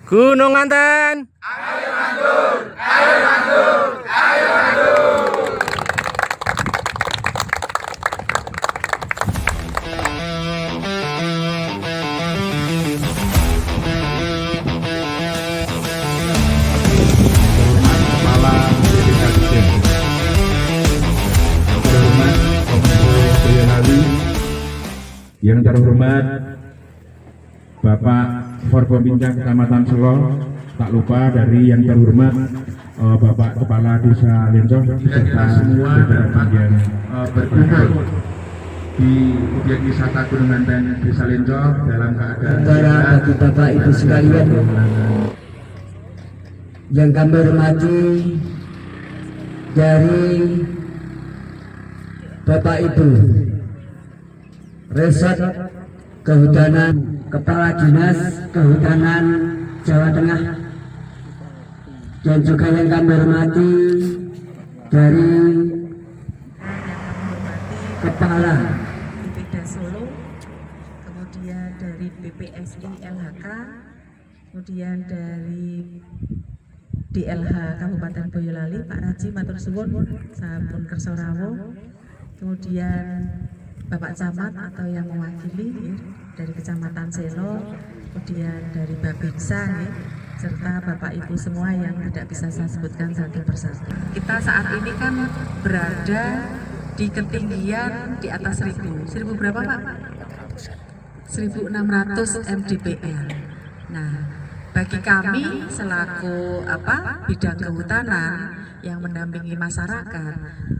Gunung Anten. Kepala BPKD terhormat Kominfo Boyolali, yang terhormat Bapak Forkominda Kecamatan Selo, tak lupa dari yang terhormat Bapak Kepala Desa Lenco serta semua dapat yang berkumpul di objek wisata Gunung Anten Desa Lenco dalam keadaan bagi Bapak Ibu sekalian yang kami hormati, dari Bapak Ibu Resort Kehutanan, Kepala Dinas Kehutanan Jawa Tengah, dan juga yang kami hormati dari Kepala BPD Solo, kemudian dari BPSI LHK, kemudian dari DLH Kabupaten Boyolali, Pak Raji matur suwun sampun kersa rawuh, kemudian Bapak Camat atau yang mewakili dari Kecamatan Selo, kemudian dari Babinsa, serta Bapak Ibu semua yang tidak bisa saya sebutkan satu persatu. Kita saat ini kan berada di ketinggian di atas 1000 berapa Pak? 1600 mdpl. Nah, bagi kami selaku bidang kehutanan yang mendampingi masyarakat,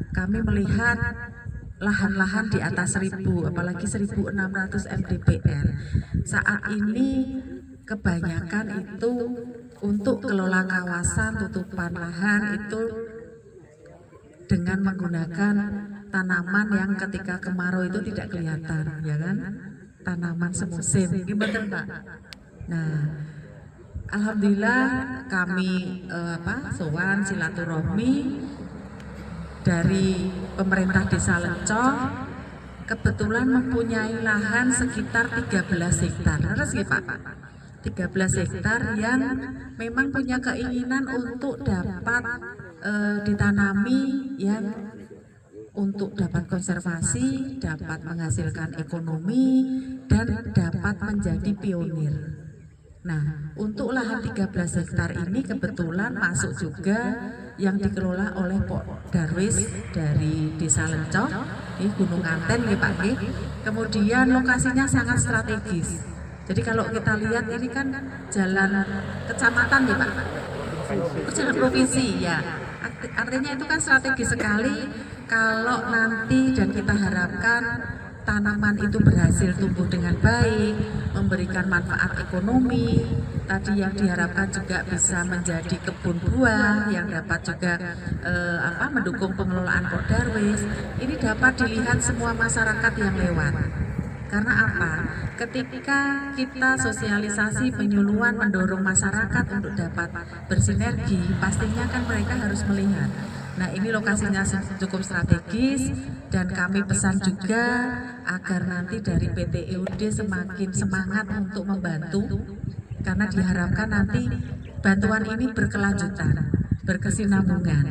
kami melihat lahan-lahan di atas 1000, apalagi 1600 mdpl saat ini kebanyakan itu untuk kelola kawasan tutupan lahan itu dengan menggunakan tanaman yang ketika kemarau itu tidak kelihatan, ya kan? Tanaman semusim, gimana Pak? Nah, alhamdulillah kami sowan silaturahmi dari pemerintah Desa Lenco kebetulan mempunyai lahan sekitar 13 hektar. Terus ya Pak? 13 hektar yang memang punya keinginan untuk dapat ditanami, yang untuk dapat konservasi, dapat menghasilkan ekonomi, dan dapat menjadi pionir. Nah, untuk lahan 13 hektar ini kebetulan masuk juga yang dikelola oleh Pak Darwis dari Desa Lenco di Gunung Anten, ya Pak. Kemudian lokasinya sangat strategis. Jadi kalau kita lihat ini kan jalan kecamatan, ya Pak, jalan provinsi, ya. Artinya itu kan strategis sekali kalau nanti, dan kita harapkan tanaman itu berhasil tumbuh dengan baik, memberikan manfaat ekonomi. Tadi yang diharapkan juga bisa menjadi kebun buah yang dapat juga mendukung pengelolaan Pak Darwis. Ini dapat dilihat semua masyarakat yang lewat. Karena apa? Ketika kita sosialisasi, penyuluhan, mendorong masyarakat untuk dapat bersinergi, pastinya kan mereka harus melihat. Nah, ini lokasinya cukup strategis, dan kami pesan juga agar nanti dari PT EUD semakin semangat untuk membantu, karena diharapkan nanti bantuan ini berkelanjutan, berkesinambungan.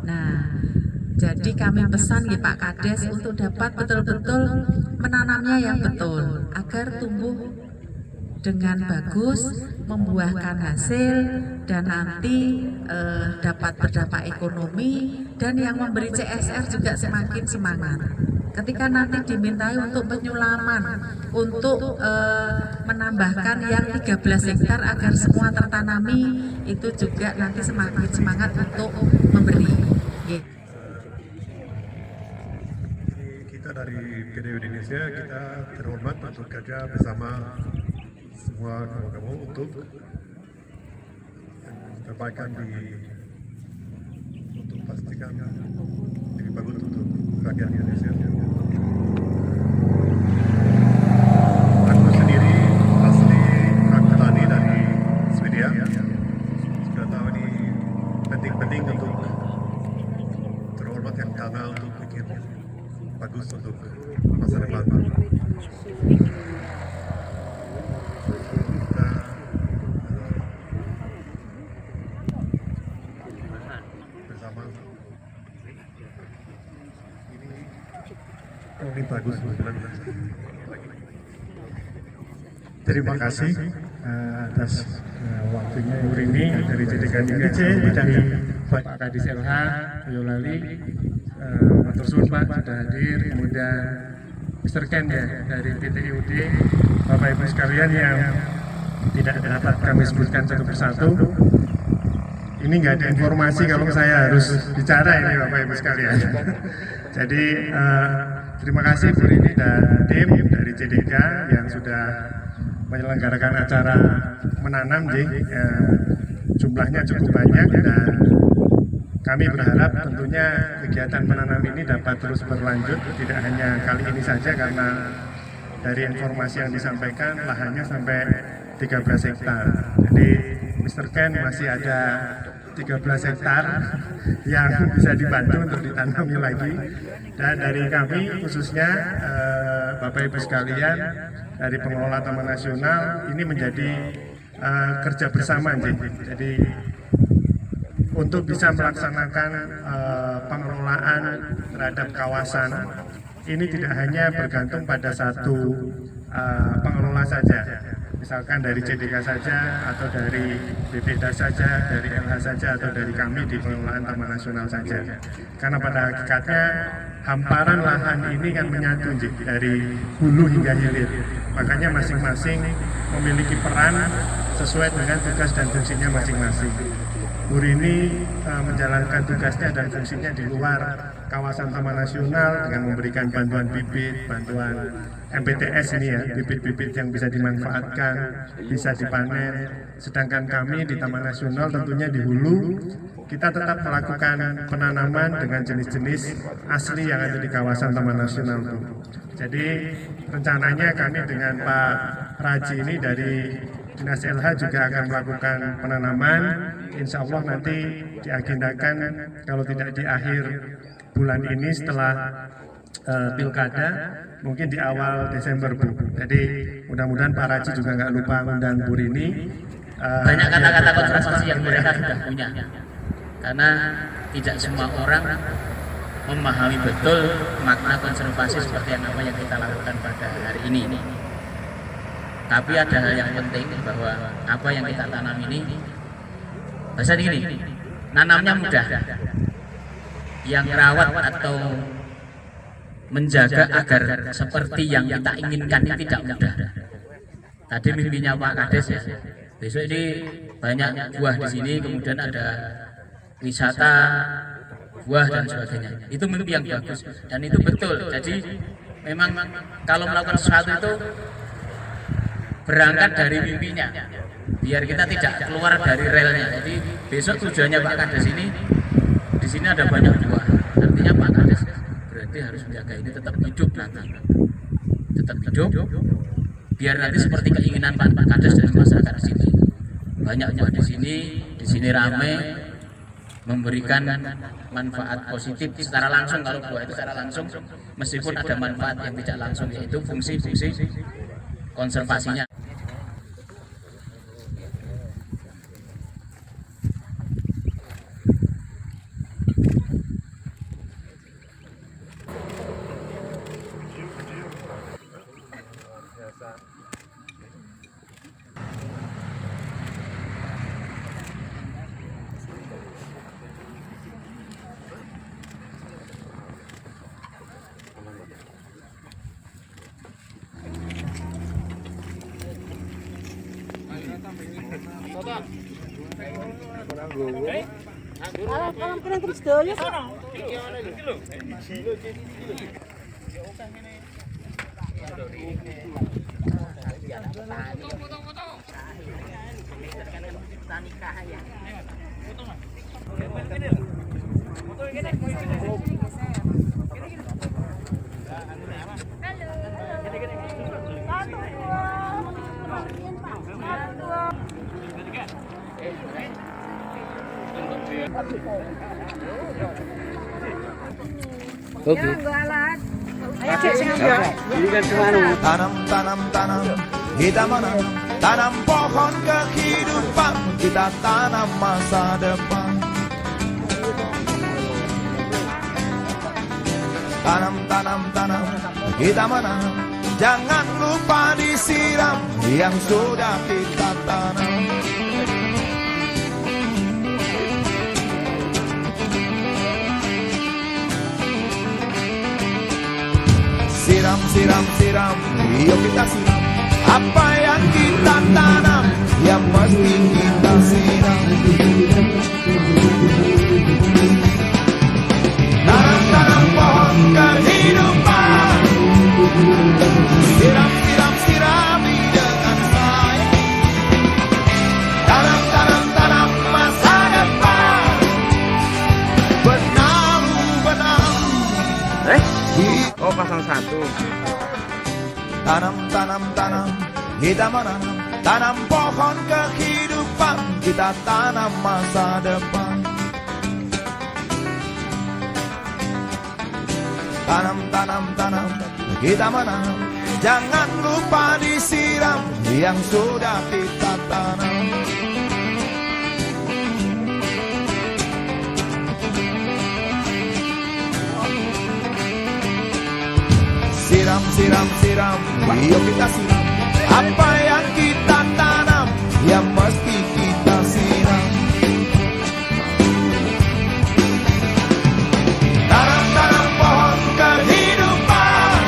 Nah, jadi kami pesan ya Pak Kades untuk dapat betul-betul menanamnya yang betul, agar tumbuh dengan bagus, membuahkan hasil, dan nanti dapat berdampak ekonomi, dan yang memberi CSR juga semakin semangat. Ketika nanti dimintai untuk penyulaman, untuk menambahkan yang 13 hektar agar semua tertanami, itu juga nanti semakin semangat untuk memberi. Kita dari PDU Indonesia, kita terhormat untuk kerja bersama semua kamu untuk perbaikan untuk pastikan lebih bagus untuk rakyat Indonesia. Aku sendiri asli orang petani dari Swedia, sudah tahu ini penting untuk terhormat yang tanah untuk bikin bagus untuk masa depan. ini bagus. Terima kasih atas waktunya Bu Rini dari JDK DC, dari Pak Kadis LH Boyolali, Matur Suwun Pak sudah hadir, kemudian Mr. Ken ya dari PTIUD, Bapak Ibu sekalian yang tidak dapat kami sebutkan satu persatu. Ini nggak ada informasi kalau saya harus bicara ini Bapak Ibu sekalian. Jadi terima kasih Bu Rini dan tim dari JDK yang sudah menyelenggarakan acara menanam, jumlahnya cukup banyak dan kami berharap tentunya kegiatan menanam ini dapat terus berlanjut, tidak hanya kali ini saja karena dari informasi yang disampaikan lahannya sampai 13 hektar. Jadi Mr. Ken masih ada 13 hektar yang bisa dibantu untuk ditanami lagi. Dan dari kami khususnya Bapak Ibu sekalian dari pengelola Taman Nasional ini menjadi kerja bersama. Jadi untuk bisa melaksanakan pengelolaan terhadap kawasan ini tidak hanya bergantung pada satu pengelola saja, misalkan dari JDK saja atau dari BPDA saja, dari LH saja atau dari kami di pengelolaan Taman Nasional saja. Karena pada hakikatnya hamparan lahan ini kan menyatu dari hulu hingga hilir. Makanya masing-masing memiliki peran sesuai dengan tugas dan fungsinya masing-masing. Bu Rini menjalankan tugasnya dan fungsinya di luar kawasan Taman Nasional dengan memberikan bantuan bibit, bantuan MPTS ini ya, bibit-bibit yang bisa dimanfaatkan, bisa dipanen. Sedangkan kami di Taman Nasional tentunya di hulu, kita tetap melakukan penanaman dengan jenis-jenis asli yang ada di kawasan Taman Nasional. Jadi rencananya kami dengan Pak Raji ini dari Dinas LH juga akan melakukan penanaman. Insya Allah nanti diagendakan kalau tidak di akhir bulan ini setelah pilkada, mungkin di awal Desember Bu. Jadi mudah-mudahan Pak Raji juga nggak lupa undang Bu Rini. Banyak kata-kata konservasi yang mereka sudah punya, karena tidak semua orang memahami betul makna konservasi seperti yang apa yang kita lakukan pada hari ini. Tapi ada hal yang penting bahwa apa yang kita tanam ini, bahasa gini, nanamnya mudah, yang rawat atau menjaga agar seperti yang kita inginkan ini tidak mudah. Tadi mimpinya Pak Kades ya, besok ini banyak buah di sini, kemudian ada wisata buah dan sebagainya. Itu mimpi yang bagus dan itu betul. Jadi memang kalau melakukan sesuatu itu berangkat dari mimpinya, biar kita tidak keluar dari relnya. Jadi besok tujuannya Pak Kades ini, di sini ada banyak buah. Artinya Pak Kades berarti harus menjaga ini tetap hidup nanti, tetap hidup. Biar nanti seperti keinginan Pak Kades dan masyarakat di sini. Banyak buah di sini ramai, memberikan manfaat positif secara langsung. Kalau buah itu secara langsung, meskipun ada manfaat yang tidak langsung, yaitu fungsi-fungsi konservasinya. Tanam, kita menanam, tanam pohon kehidupan, kita tanam masa depan. Tanam, kita menanam. Jangan lupa disiram yang sudah kita tanam. Siram, siram, siram, yuk kita siram. Apa yang kita tanam, yang mesti kita siram. Tanam-tanam pohon kehidupan. Siram, siram, sirami dengan saya. Tanam-tanam, tanam masa depan. Benam-benam. Oh, pasang satu. Tanam, tanam, tanam, kita menanam. Tanam pohon kehidupan, kita tanam masa depan. Tanam, tanam, tanam, kita menanam. Jangan lupa disiram yang sudah kita tanam. Siram, siram, siram, yuk kita siram. Apa yang kita tanam, yang mesti kita siram. Tanam-tanam pohon kehidupan.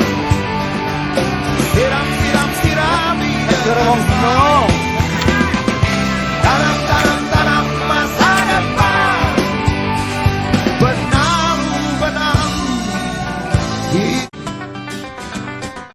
Siram, siram, sirami dengan